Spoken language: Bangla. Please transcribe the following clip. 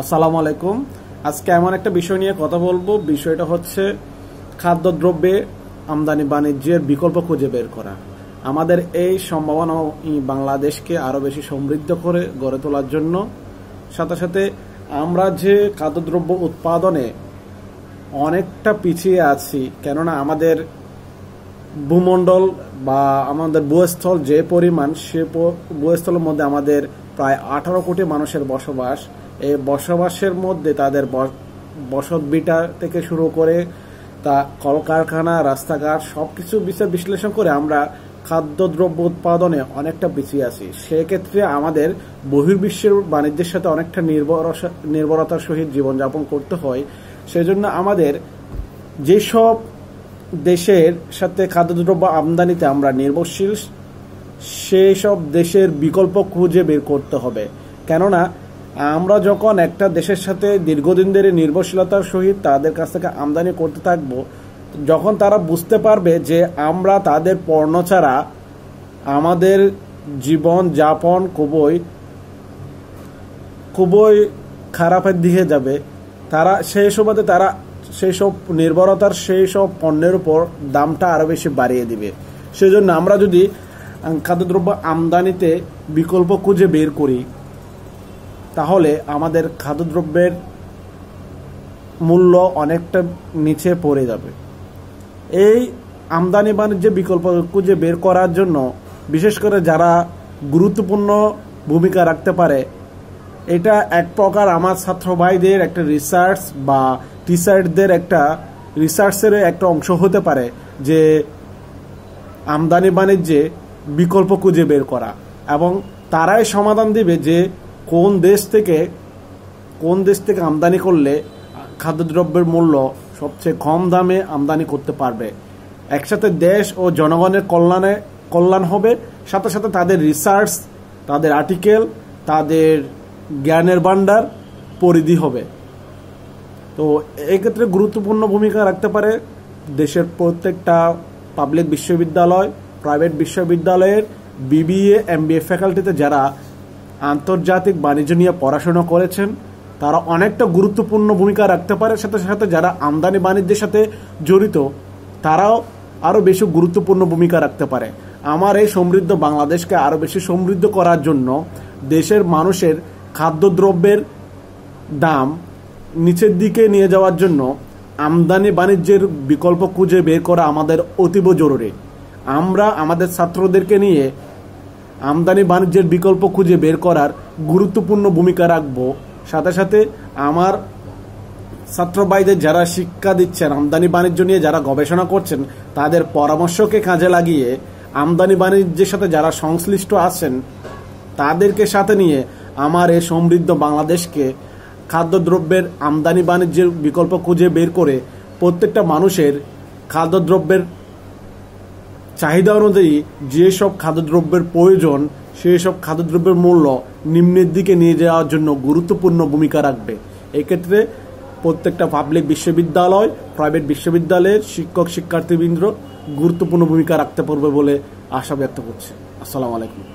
আসসালামু আলাইকুম। আজকে এমন একটা বিষয় নিয়ে কথা বলবো। বিষয়টা হচ্ছে খাদ্যদ্রব্যে আমদানি বাণিজ্যের বিকল্প খুঁজে বের করা। আমাদের এই সম্ভাবনা বাংলাদেশকে আরো বেশি সমৃদ্ধ করে গড়ে তোলার জন্য, সাথে সাথে আমরা যে খাদ্যদ্রব্য উৎপাদনে অনেকটা পিছিয়ে আছি, কেননা আমাদের ভূমণ্ডল বা আমাদের ভূস্থল যে পরিমাণ, সে ভূস্থলের মধ্যে আমাদের প্রায় 18 কোটি মানুষের বসবাস। এই বসবাসের মধ্যে তাদের বসত বিটা থেকে শুরু করে তা কলকারখানা, রাস্তাঘাট সবকিছু বিষয় বিশ্লেষণ করে আমরা খাদ্যদ্রব্য উৎপাদনে অনেকটা পিছিয়ে আছি। সেক্ষেত্রে আমাদের বহির্বিশ্বের বাণিজ্যের সাথে অনেকটা নির্ভরতার সহিত জীবনযাপন করতে হয়। সেজন্য আমাদের যেসব দেশের সাথে খাদ্যদ্রব্য আমদানিতে আমরা নির্ভরশীল, সেই সব দেশের বিকল্প খুঁজে বের করতে হবে। কেননা আমরা যখন একটা দেশের সাথে দীর্ঘদিন ধরে নির্ভরশীলতার সহিত তাদের কাছ থেকে আমদানি করতে থাকব, যখন তারা বুঝতে পারবে যে আমরা তাদের পণ্য ছাড়া আমাদের জীবন যাপন খুবই খারাপের দিকে যাবে, তারা সেই সুবাদে তারা সেই সব নির্ভরতার সেই সব পণ্যের উপর দামটা আরো বেশি বাড়িয়ে দিবে। সেজন্য আমরা যদি খাদ্যদ্রব্য আমদানিতে বিকল্প খুঁজে বের করি, তাহলে আমাদের খাদ্যদ্রব্যের মূল্য অনেকটা নিচে পড়ে যাবে। এই আমদানি বাণিজ্যে বিকল্প খুঁজে বের করার জন্য বিশেষ করে যারা গুরুত্বপূর্ণ ভূমিকা রাখতে পারে, এটা এক প্রকার আমার ছাত্র ভাইদের একটা রিসার্চ বা টিচারদের একটা রিসার্চের একটা অংশ হতে পারে, যে আমদানি বাণিজ্যে বিকল্প খুঁজে বের করা, এবং তারাই সমাধান দিবে যে কোন দেশ থেকে আমদানি করলে খাদ্যদ্রব্যের মূল্য সবচেয়ে কম দামে আমদানি করতে পারবে। একসাথে দেশ ও জনগণের কল্যাণ হবে, সাথে সাথে তাদের রিসার্চ, তাদের আর্টিকেল, তাদের জ্ঞানের ভান্ডার পরিধি হবে। তো এক্ষেত্রে গুরুত্বপূর্ণ ভূমিকা রাখতে পারে দেশের প্রত্যেকটা পাবলিক বিশ্ববিদ্যালয়, প্রাইভেট বিশ্ববিদ্যালয়ের বিবিএ, এমবিএ ফ্যাকাল্টিতে যারা আন্তর্জাতিক বাণিজ্য নিয়ে পড়াশোনা করেছেন, তারা অনেকটা গুরুত্বপূর্ণ ভূমিকা রাখতে পারে। সাথে সাথে যারা আমদানি বাণিজ্যের সাথে জড়িত, তারাও আরো বেশি গুরুত্বপূর্ণ ভূমিকা রাখতে পারে। আমার এই সমৃদ্ধ বাংলাদেশকে আরো বেশি সমৃদ্ধ করার জন্য, দেশের মানুষের খাদ্যদ্রব্যের দাম নিচের দিকে নিয়ে যাওয়ার জন্য আমদানি বাণিজ্যের বিকল্প খুঁজে বের করা আমাদের অতীব জরুরি। আমরা আমাদের ছাত্রদেরকে নিয়ে আমদানি বাণিজ্যের বিকল্প খুঁজে বের করার গুরুত্বপূর্ণ ভূমিকা রাখব। সাথে সাথে আমার ছাত্র ভাইদের যারা শিক্ষা দিচ্ছেন, আমদানি বাণিজ্য নিয়ে যারা গবেষণা করছেন, তাদের পরামর্শকে কাজে লাগিয়ে আমদানি বাণিজ্যের সাথে যারা সংশ্লিষ্ট আছেন, তাদেরকে সাথে নিয়ে আমার এই সমৃদ্ধ বাংলাদেশকে খাদ্যদ্রব্যের আমদানি বাণিজ্যের বিকল্প খুঁজে বের করে প্রত্যেকটা মানুষের খাদ্যদ্রব্যের চাহিদা অনুযায়ী যেসব খাদ্যদ্রব্যের প্রয়োজন, সেই সব খাদ্যদ্রব্যের মূল্য নিম্নের দিকে নিয়ে যাওয়ার জন্য গুরুত্বপূর্ণ ভূমিকা রাখবে। এক্ষেত্রে প্রত্যেকটা পাবলিক বিশ্ববিদ্যালয়, প্রাইভেট বিশ্ববিদ্যালয়ের শিক্ষক শিক্ষার্থীবৃন্দ গুরুত্বপূর্ণ ভূমিকা রাখতে পারবে বলে আশা ব্যক্ত করছি। আসসালামু আলাইকুম।